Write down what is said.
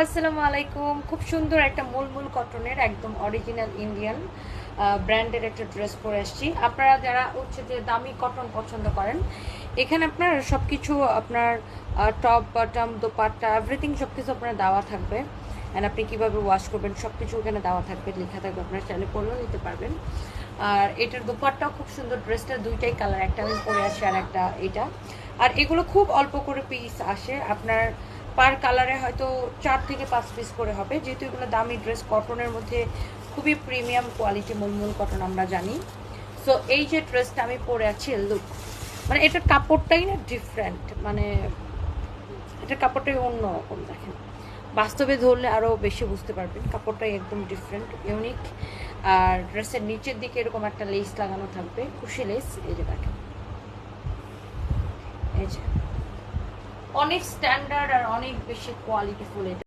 আসসালামু আলাইকুম। খুব সুন্দর একটা মুলমুল কটনের একদম অরিজিনাল ইন্ডিয়ান ব্র্যান্ডের একটা ড্রেস পরে আসছি। আপনারা যারা হচ্ছে যে দামি কটন পছন্দ করেন, এখানে আপনার সব কিছু আপনার টপ বটম দোপাট্টা এভরিথিং সব কিছু আপনার দেওয়া থাকবে। অ্যান্ড আপনি কীভাবে ওয়াশ করবেন সব কিছু ওখানে দেওয়া থাকবে, লেখা থাকবে, আপনার চাইলে পরেও নিতে পারবেন। আর এটার দোপাট্টাও খুব সুন্দর, ড্রেসটার দুইটাই কালার, একটা আমি পরে আসি আর একটা এটা। আর এগুলো খুব অল্প করে পিস আসে, আপনার পার কালারে হয়তো 4 থেকে 5 পিস করে হবে, যেহেতু এগুলো দামি ড্রেস, কটনের মধ্যে খুবই প্রিমিয়াম কোয়ালিটি মুলমুল কটন আমরা জানি। সো এই যে ড্রেসটা আমি পরে আছি, লুক মানে এটার কাপড়টাই না ডিফারেন্ট, মানে এটার কাপড়টাই অন্যরকম। দেখেন, বাস্তবে ধরলে আরও বেশি বুঝতে পারবেন, কাপড়টাই একদম ডিফারেন্ট, ইউনিক। আর ড্রেসের নিচের দিকে এরকম একটা লেস লাগানো থাকবে, খুশি লেস। এই যে দেখেন, এই যে অনেক স্ট্যান্ডার্ড আর অনেক বেশি কোয়ালিটিফুল এটা।